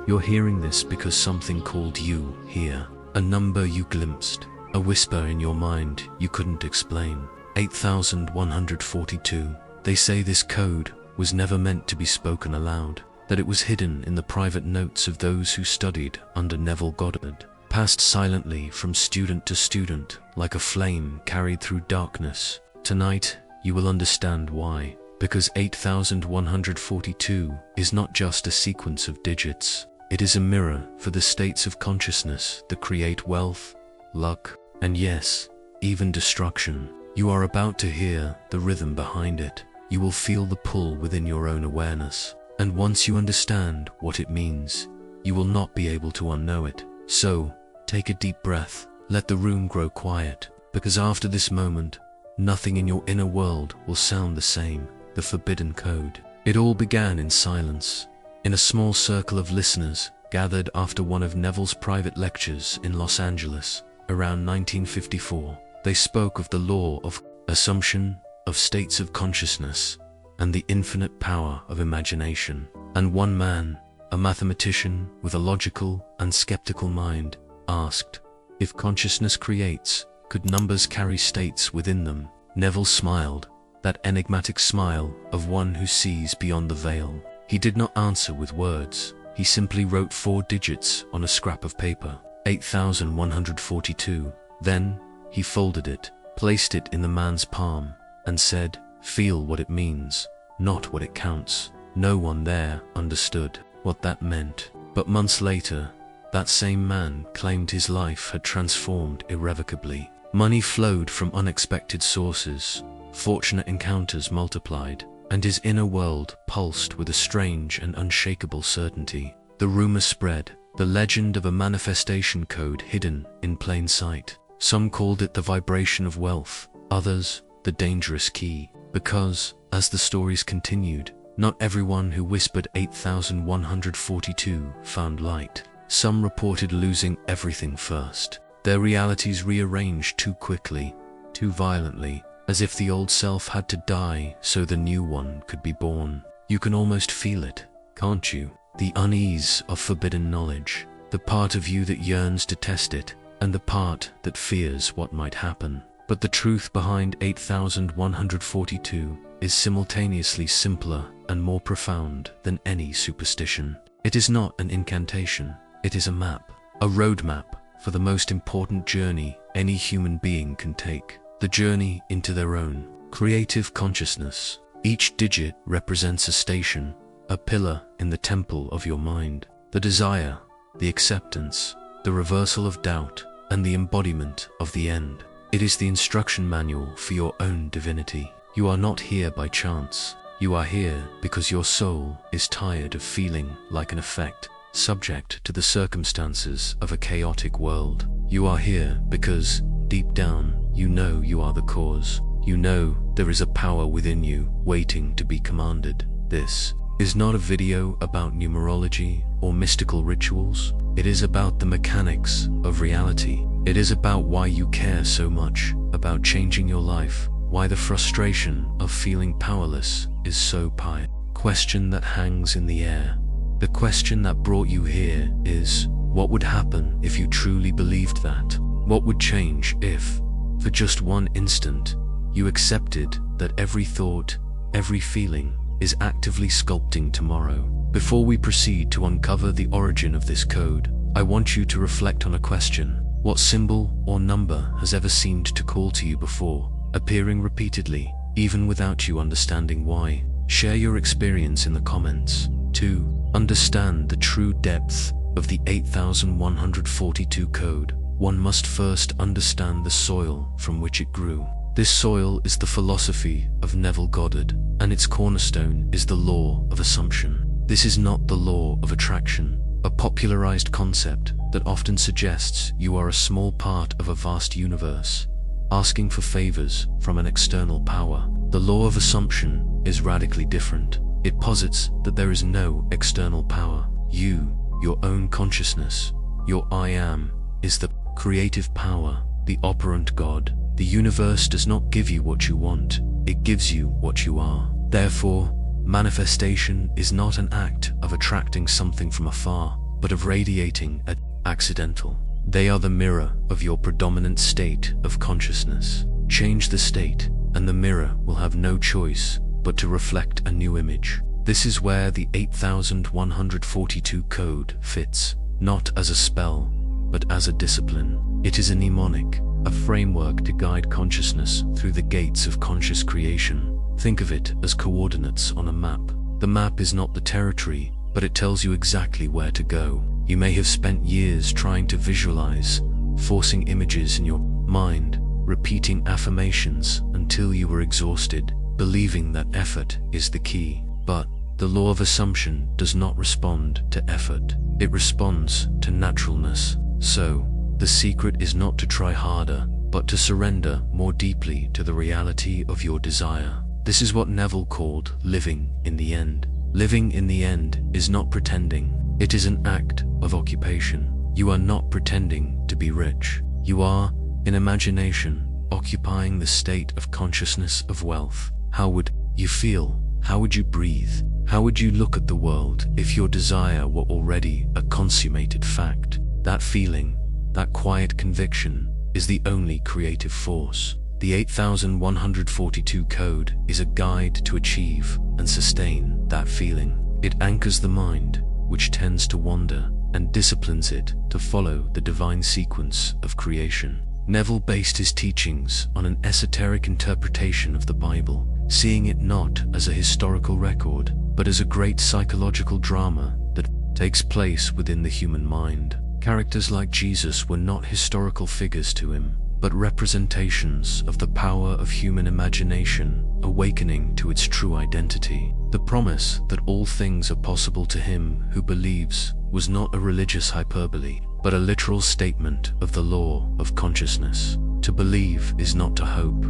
You're hearing this because something called you here. A number you glimpsed. A whisper in your mind you couldn't explain. 8142. They say this code was never meant to be spoken aloud, that it was hidden in the private notes of those who studied under Neville Goddard, passed silently from student to student like a flame carried through darkness. Tonight, you will understand why. Because 8142 is not just a sequence of digits. It is a mirror for the states of consciousness that create wealth, luck, and yes, even destruction. You are about to hear the rhythm behind it. You will feel the pull within your own awareness. And once you understand what it means, you will not be able to unknow it. So, take a deep breath. Let the room grow quiet. Because after this moment, nothing in your inner world will sound the same. The forbidden code. It all began in silence, in a small circle of listeners gathered after one of Neville's private lectures in Los Angeles around 1954. They spoke of the law of assumption, of states of consciousness, and the infinite power of imagination. And one man, a mathematician with a logical and skeptical mind, asked, if consciousness creates, could numbers carry states within them? Neville smiled, that enigmatic smile of one who sees beyond the veil. He did not answer with words. He simply wrote 4 digits on a scrap of paper, 8142. Then, he folded it, placed it in the man's palm, and said, feel what it means, not what it counts. No one there understood what that meant. But months later, that same man claimed his life had transformed irrevocably. Money flowed from unexpected sources. Fortunate encounters multiplied, and his inner world pulsed with a strange and unshakable certainty. The rumor spread, the legend of a manifestation code hidden in plain sight. Some called it the vibration of wealth, others, the dangerous key. Because, as the stories continued, not everyone who whispered 8142 found light. Some reported losing everything first. Their realities rearranged too quickly, too violently, as if the old self had to die so the new one could be born. You can almost feel it, can't you? The unease of forbidden knowledge, the part of you that yearns to test it, and the part that fears what might happen. But the truth behind 8142 is simultaneously simpler and more profound than any superstition. It is not an incantation, it is a map, a roadmap for the most important journey any human being can take. The journey into their own creative consciousness. Each digit represents a station, a pillar in the temple of your mind. The desire, the acceptance, the reversal of doubt, and the embodiment of the end. It is the instruction manual for your own divinity. You are not here by chance. You are here because your soul is tired of feeling like an effect, subject to the circumstances of a chaotic world. You are here because, deep down, you know you are the cause. You know there is a power within you waiting to be commanded. This is not a video about numerology or mystical rituals. It is about the mechanics of reality. It is about why you care so much about changing your life, why the frustration of feeling powerless is so pious. Question that hangs in the air. The question that brought you here is, what would happen if you truly believed that? What would change if, for just one instant, you accepted that every thought, every feeling, is actively sculpting tomorrow? Before we proceed to uncover the origin of this code, I want you to reflect on a question. What symbol or number has ever seemed to call to you before, appearing repeatedly, even without you understanding why? Share your experience in the comments. 2. Understand the true depth of the 8142 code. One must first understand the soil from which it grew. This soil is the philosophy of Neville Goddard, and its cornerstone is the law of assumption. This is not the law of attraction, a popularized concept that often suggests you are a small part of a vast universe, asking for favors from an external power. The law of assumption is radically different. It posits that there is no external power. You, your own consciousness, your I am, is the creative power, the operant God. The universe does not give you what you want, it gives you what you are. Therefore, manifestation is not an act of attracting something from afar, but of radiating at accidental. They are the mirror of your predominant state of consciousness. Change the state, and the mirror will have no choice but to reflect a new image. This is where the 8142 code fits, not as a spell, but as a discipline. It is a mnemonic, a framework to guide consciousness through the gates of conscious creation. Think of it as coordinates on a map. The map is not the territory, but it tells you exactly where to go. You may have spent years trying to visualize, forcing images in your mind, repeating affirmations until you were exhausted, believing that effort is the key. But the law of assumption does not respond to effort. It responds to naturalness. So, the secret is not to try harder, but to surrender more deeply to the reality of your desire. This is what Neville called living in the end. Living in the end is not pretending. It is an act of occupation. You are not pretending to be rich. You are, in imagination, occupying the state of consciousness of wealth. How would you feel? How would you breathe? How would you look at the world if your desire were already a consummated fact? That feeling, that quiet conviction, is the only creative force. The 8142 code is a guide to achieve and sustain that feeling. It anchors the mind, which tends to wander, and disciplines it to follow the divine sequence of creation. Neville based his teachings on an esoteric interpretation of the Bible, seeing it not as a historical record, but as a great psychological drama that takes place within the human mind. Characters like Jesus were not historical figures to him, but representations of the power of human imagination awakening to its true identity. The promise that all things are possible to him who believes was not a religious hyperbole, but a literal statement of the law of consciousness. To believe is not to hope,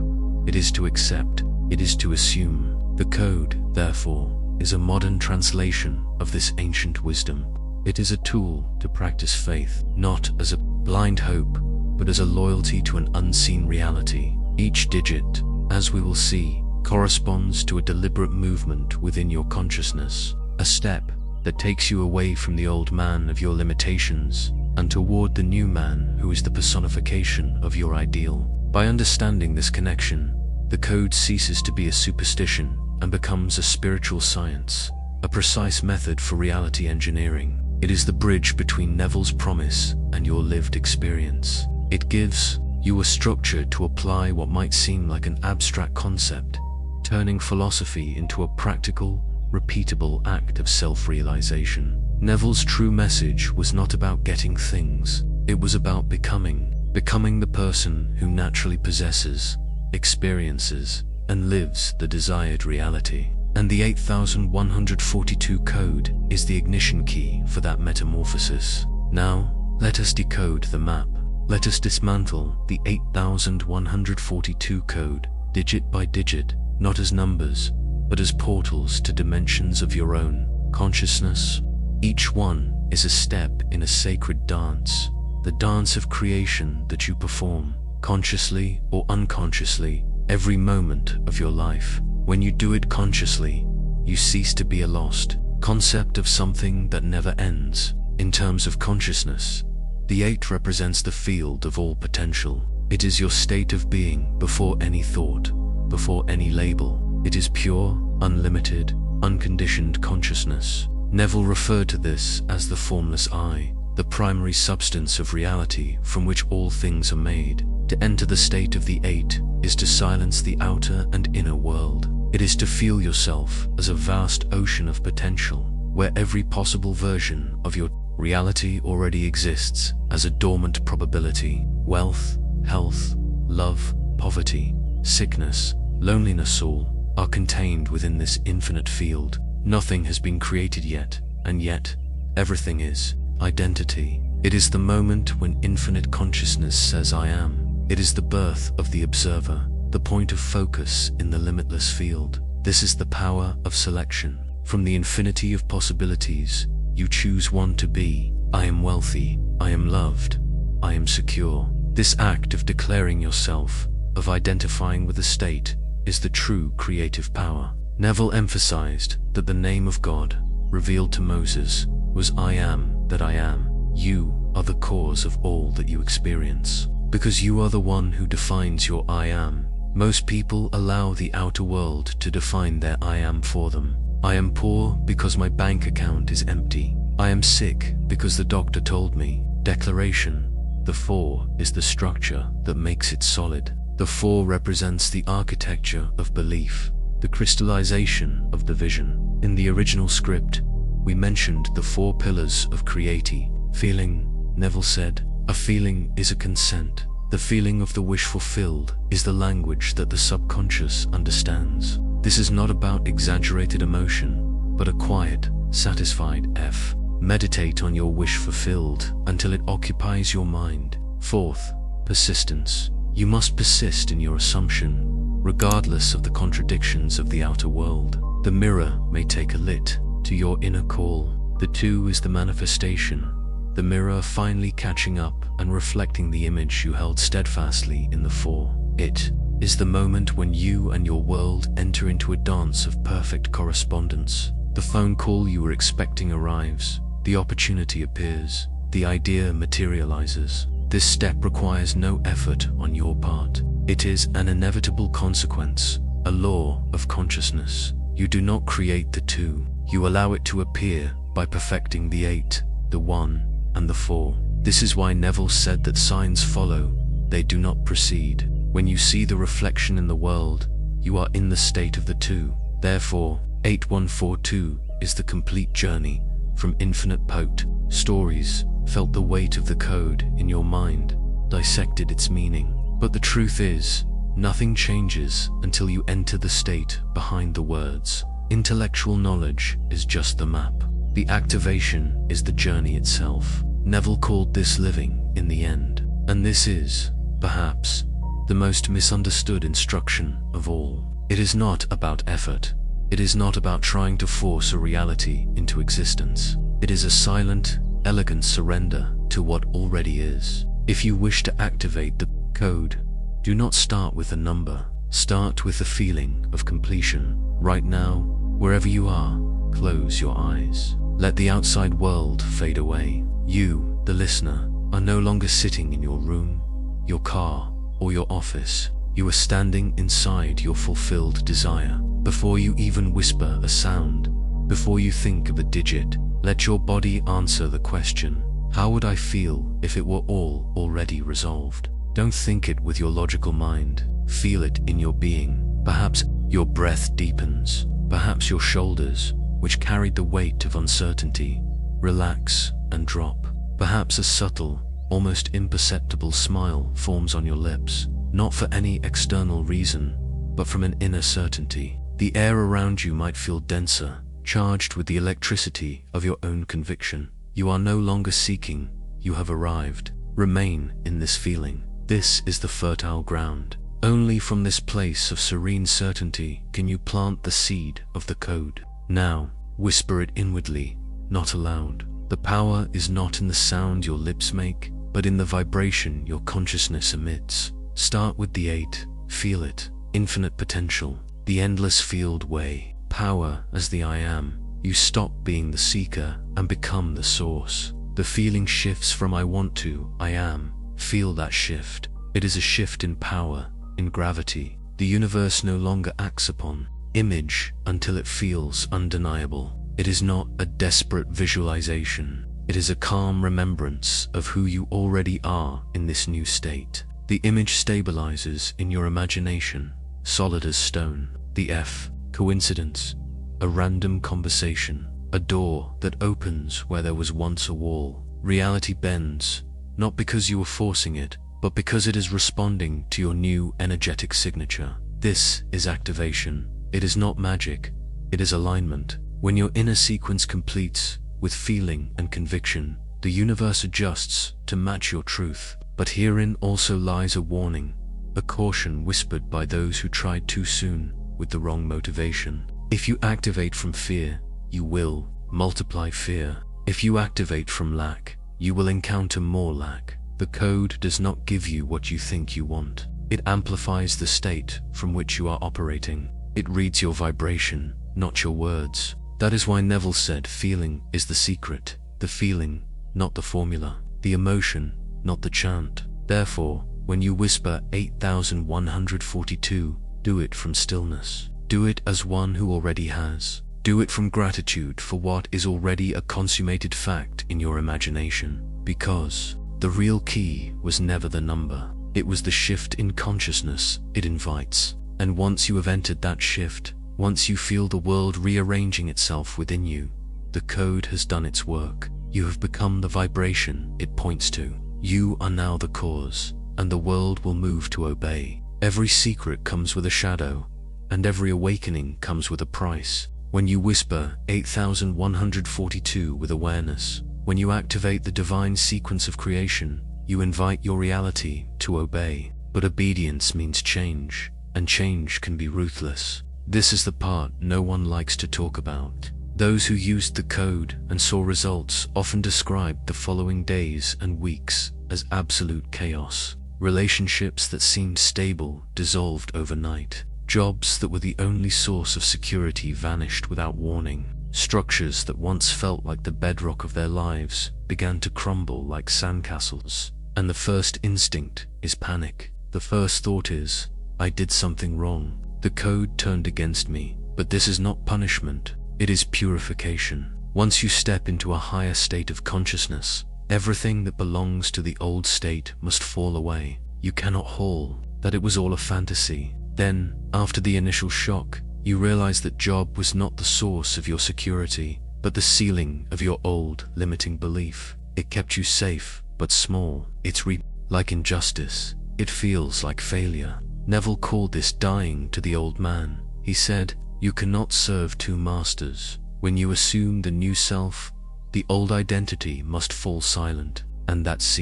it is to accept, it is to assume. The code, therefore, is a modern translation of this ancient wisdom. It is a tool to practice faith, not as a blind hope, but as a loyalty to an unseen reality. Each digit, as we will see, corresponds to a deliberate movement within your consciousness, a step that takes you away from the old man of your limitations and toward the new man who is the personification of your ideal. By understanding this connection, the code ceases to be a superstition and becomes a spiritual science, a precise method for reality engineering. It is the bridge between Neville's promise and your lived experience. It gives you a structure to apply what might seem like an abstract concept, turning philosophy into a practical, repeatable act of self-realization. Neville's true message was not about getting things, it was about becoming the person who naturally possesses, experiences, and lives the desired reality. And the 8142 code is the ignition key for that metamorphosis. Now, let us decode the map. Let us dismantle the 8142 code, digit by digit, not as numbers, but as portals to dimensions of your own consciousness. Each one is a step in a sacred dance, the dance of creation that you perform, consciously or unconsciously, every moment of your life. When you do it consciously, you cease to be a lost concept of something that never ends. In terms of consciousness, the 8 represents the field of all potential. It is your state of being before any thought, before any label. It is pure, unlimited, unconditioned consciousness. Neville referred to this as the formless I, the primary substance of reality from which all things are made. To enter the state of the 8 is to silence the outer and inner world. It is to feel yourself as a vast ocean of potential, where every possible version of your reality already exists as a dormant probability. Wealth, health, love, poverty, sickness, loneliness, all are contained within this infinite field. Nothing has been created yet, and yet everything is. Identity. It is the moment when infinite consciousness says I am. It is the birth of the observer, the point of focus in the limitless field. This is the power of selection. From the infinity of possibilities, you choose one to be. I am wealthy, I am loved, I am secure. This act of declaring yourself, of identifying with a state, is the true creative power. Neville emphasized that the name of God, revealed to Moses, was I am. that I am. You are the cause of all that you experience, because you are the one who defines your I am. Most people allow the outer world to define their I am for them. I am poor because my bank account is empty. I am sick because the doctor told me. Declaration. The 4 is the structure that makes it solid. The 4 represents the architecture of belief, the crystallization of the vision. In the original script, we mentioned the 4 pillars of creati. Feeling, Neville said, a feeling is a consent. The feeling of the wish fulfilled is the language that the subconscious understands. This is not about exaggerated emotion, but a quiet, satisfied F. Meditate on your wish fulfilled until it occupies your mind. 4th, persistence. You must persist in your assumption, regardless of the contradictions of the outer world. The mirror may take a lit to your inner call. The 2 is the manifestation, the mirror finally catching up and reflecting the image you held steadfastly in the 4. It is the moment when you and your world enter into a dance of perfect correspondence. The phone call you were expecting arrives, the opportunity appears, the idea materializes. This step requires no effort on your part. It is an inevitable consequence, a law of consciousness. You do not create the 2, you allow it to appear by perfecting the 8, the 1, and the 4. This is why Neville said that signs follow, they do not precede. When you see the reflection in the world, you are in the state of the 2. Therefore, 8142 is the complete journey from infinite poet. Stories felt the weight of the code in your mind, dissected its meaning. But the truth is, nothing changes until you enter the state behind the words. Intellectual knowledge is just the map. The activation is the journey itself. Neville called this living in the end. And this is, perhaps, the most misunderstood instruction of all. It is not about effort. It is not about trying to force a reality into existence. It is a silent, elegant surrender to what already is. If you wish to activate the code, do not start with a number. Start with the feeling of completion. Right now, wherever you are, close your eyes. Let the outside world fade away. You, the listener, are no longer sitting in your room, your car, or your office. You are standing inside your fulfilled desire. Before you even whisper a sound, before you think of a digit, let your body answer the question, how would I feel if it were all already resolved? Don't think it with your logical mind. Feel it in your being. Perhaps your breath deepens. Perhaps your shoulders, which carried the weight of uncertainty, relax and drop. Perhaps a subtle, almost imperceptible smile forms on your lips, not for any external reason, but from an inner certainty. The air around you might feel denser, charged with the electricity of your own conviction. You are no longer seeking, you have arrived. Remain in this feeling. This is the fertile ground. Only from this place of serene certainty can you plant the seed of the code. Now, whisper it inwardly, not aloud. The power is not in the sound your lips make, but in the vibration your consciousness emits. Start with the 8, feel it, infinite potential, the endless field way, power as the I am. You stop being the seeker and become the source. The feeling shifts from I want to I am. Feel that shift. It is a shift in power, in gravity. The universe no longer acts upon image until it feels undeniable. It is not a desperate visualization. It is a calm remembrance of who you already are in this new state. The image stabilizes in your imagination, solid as stone. The F, coincidence, a random conversation, a door that opens where there was once a wall. Reality bends, not because you were forcing it, but because it is responding to your new energetic signature. This is activation. It is not magic, it is alignment. When your inner sequence completes with feeling and conviction, the universe adjusts to match your truth. But herein also lies a warning, a caution whispered by those who tried too soon with the wrong motivation. If you activate from fear, you will multiply fear. If you activate from lack, you will encounter more lack. The code does not give you what you think you want. It amplifies the state from which you are operating. It reads your vibration, not your words. That is why Neville said feeling is the secret. The feeling not the formula, the emotion, not the chant. Therefore, when you whisper 8142, do it from stillness. Do it as one who already has. Do it from gratitude for what is already a consummated fact in your imagination. Because the real key was never the number. It was the shift in consciousness it invites. And once you have entered that shift, once you feel the world rearranging itself within you, the code has done its work. You have become the vibration it points to. You are now the cause, and the world will move to obey. Every secret comes with a shadow, and every awakening comes with a price. When you whisper 8142 with awareness, when you activate the divine sequence of creation, you invite your reality to obey. But obedience means change, and change can be ruthless. This is the part no one likes to talk about. Those who used the code and saw results often described the following days and weeks as absolute chaos. Relationships that seemed stable dissolved overnight. Jobs that were the only source of security vanished without warning. Structures that once felt like the bedrock of their lives began to crumble like sandcastles. And the first instinct is panic. The first thought is, I did something wrong. The code turned against me. But this is not punishment. It is purification. Once you step into a higher state of consciousness, everything that belongs to the old state must fall away. You cannot haul that it was all a fantasy. Then, after the initial shock, you realize that job was not the source of your security, but the ceiling of your old limiting belief. It kept you safe, but small. It's like injustice. It feels like failure. Neville called this dying to the old man. He said, you cannot serve two masters. When you assume the new self, the old identity must fall silent. And that's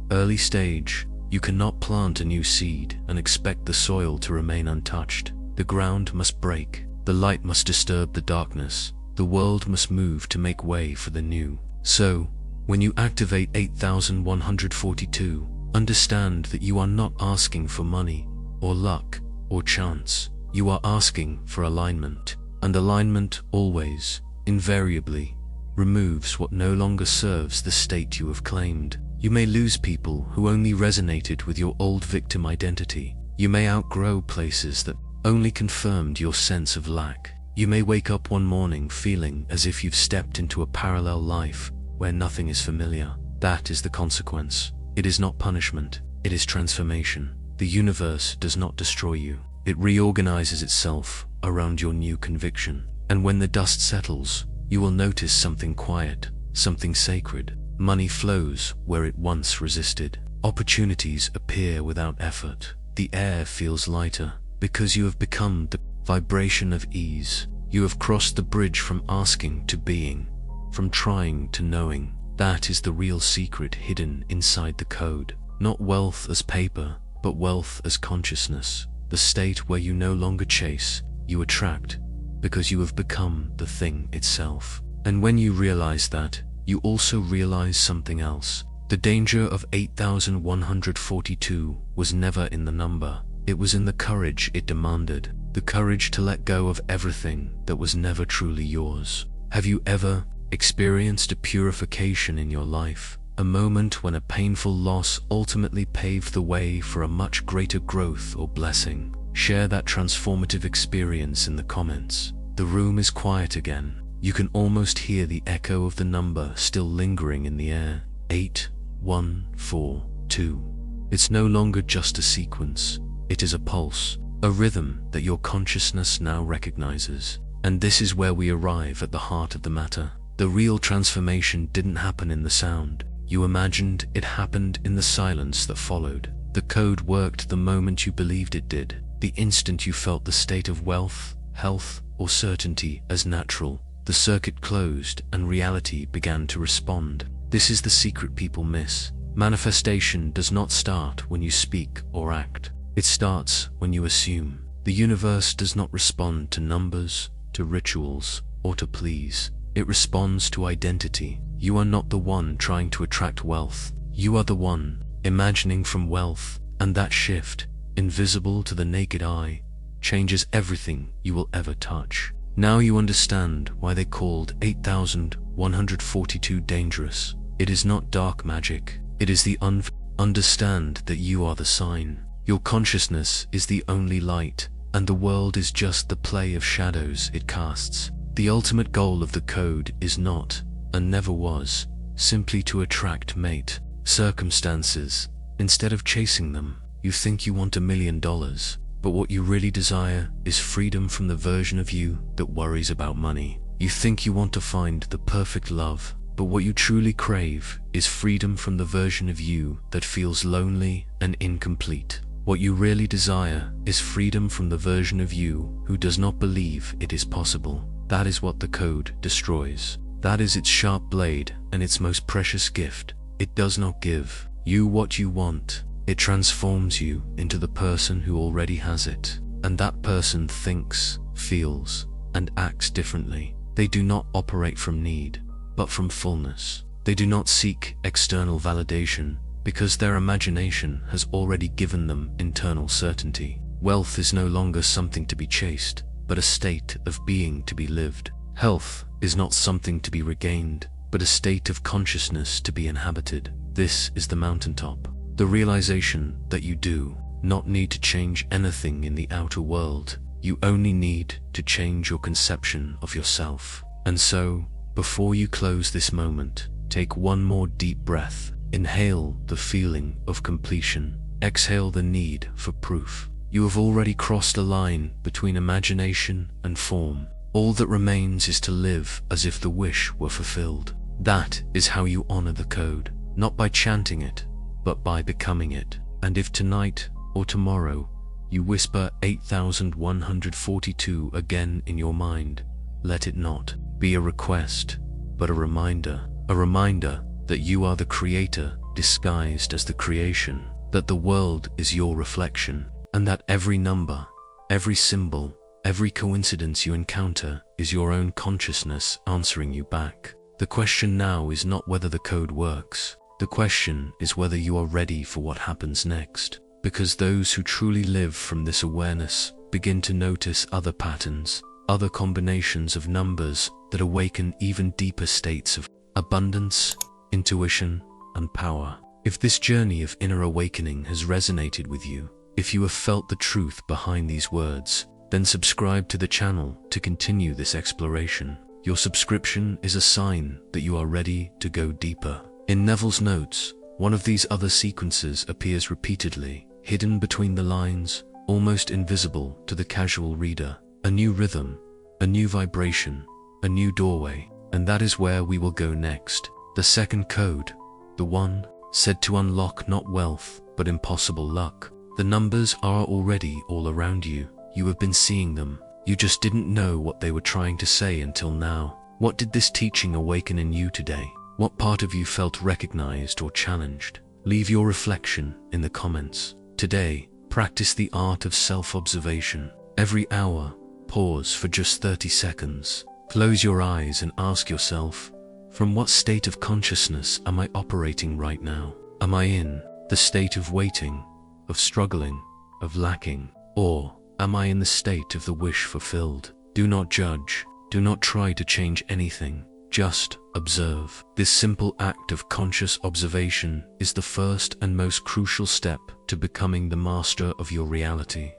early stage. You cannot plant a new seed and expect the soil to remain untouched. The ground must break. The light must disturb the darkness. The world must move to make way for the new. So, when you activate 8142, understand that you are not asking for money, or luck, or chance. You are asking for alignment. And alignment always, invariably, removes what no longer serves the state you have claimed. You may lose people who only resonated with your old victim identity. You may outgrow places that only confirmed your sense of lack. You may wake up one morning feeling as if you've stepped into a parallel life where nothing is familiar. That is the consequence. It is not punishment. It is transformation. The universe does not destroy you. It reorganizes itself around your new conviction. And when the dust settles, you will notice something quiet, something sacred. Money flows where it once resisted. Opportunities appear without effort. The air feels lighter because you have become the vibration of ease. You have crossed the bridge from asking to being, from trying to knowing. That is the real secret hidden inside the code. Not wealth as paper, but wealth as consciousness. The state where you no longer chase, you attract, because you have become the thing itself. And when you realize that, you also realize something else. The danger of 8142 was never in the number. It was in the courage it demanded. The courage to let go of everything that was never truly yours. Have you ever experienced a purification in your life? A moment when a painful loss ultimately paved the way for a much greater growth or blessing? Share that transformative experience in the comments. The room is quiet again. You can almost hear the echo of the number still lingering in the air. 8142. It's no longer just a sequence. It is a pulse, a rhythm that your consciousness now recognizes. And this is where we arrive at the heart of the matter. The real transformation didn't happen in the sound you imagined. It happened in the silence that followed. The code worked the moment you believed it did. The instant you felt the state of wealth, health, or certainty as natural, the circuit closed and reality began to respond. This is the secret people miss. Manifestation does not start when you speak or act. It starts when you assume. The universe does not respond to numbers, to rituals, or to pleas. It responds to identity. You are not the one trying to attract wealth. You are the one imagining from wealth, and that shift, invisible to the naked eye, changes everything you will ever touch. Now you understand why they called 8142 dangerous. It is not dark magic. It is the understand that you are the sign. Your consciousness is the only light, and the world is just the play of shadows it casts. The ultimate goal of the code is not, and never was, simply to attract mate, circumstances. Instead of chasing them, you think you want $1 million, but what you really desire is freedom from the version of you that worries about money. You think you want to find the perfect love, but what you truly crave is freedom from the version of you that feels lonely and incomplete. What you really desire is freedom from the version of you who does not believe it is possible. That is what the code destroys. That is its sharp blade and its most precious gift. It does not give you what you want. It transforms you into the person who already has it. And that person thinks, feels, and acts differently. They do not operate from need, but from fullness. They do not seek external validation, because their imagination has already given them internal certainty. Wealth is no longer something to be chased, but a state of being to be lived. Health is not something to be regained, but a state of consciousness to be inhabited. This is the mountaintop. The realization that you do not need to change anything in the outer world. You only need to change your conception of yourself. And so, before you close this moment, take one more deep breath. Inhale the feeling of completion. Exhale the need for proof. You have already crossed a line between imagination and form. All that remains is to live as if the wish were fulfilled. That is how you honor the code, not by chanting it, but by becoming it. And if tonight or tomorrow you whisper 8142 again in your mind, let it not be a request, but a reminder that you are the creator disguised as the creation, that the world is your reflection, and that every number, every symbol, every coincidence you encounter is your own consciousness answering you back. The question now is not whether the code works. The question is whether you are ready for what happens next. Because those who truly live from this awareness begin to notice other patterns, other combinations of numbers that awaken even deeper states of abundance, intuition, and power. If this journey of inner awakening has resonated with you, if you have felt the truth behind these words, then subscribe to the channel to continue this exploration. Your subscription is a sign that you are ready to go deeper. In Neville's notes, one of these other sequences appears repeatedly, hidden between the lines, almost invisible to the casual reader. A new rhythm, a new vibration, a new doorway, and that is where we will go next. The second code, the one said to unlock not wealth, but impossible luck. The numbers are already all around you. You have been seeing them. You just didn't know what they were trying to say until now. What did this teaching awaken in you today? What part of you felt recognized or challenged? Leave your reflection in the comments. Today, practice the art of self-observation. Every hour, pause for just 30 seconds. Close your eyes and ask yourself, from what state of consciousness am I operating right now? Am I in the state of waiting, of struggling, of lacking? Or am I in the state of the wish fulfilled? Do not judge. Do not try to change anything. Just observe. This simple act of conscious observation is the first and most crucial step to becoming the master of your reality.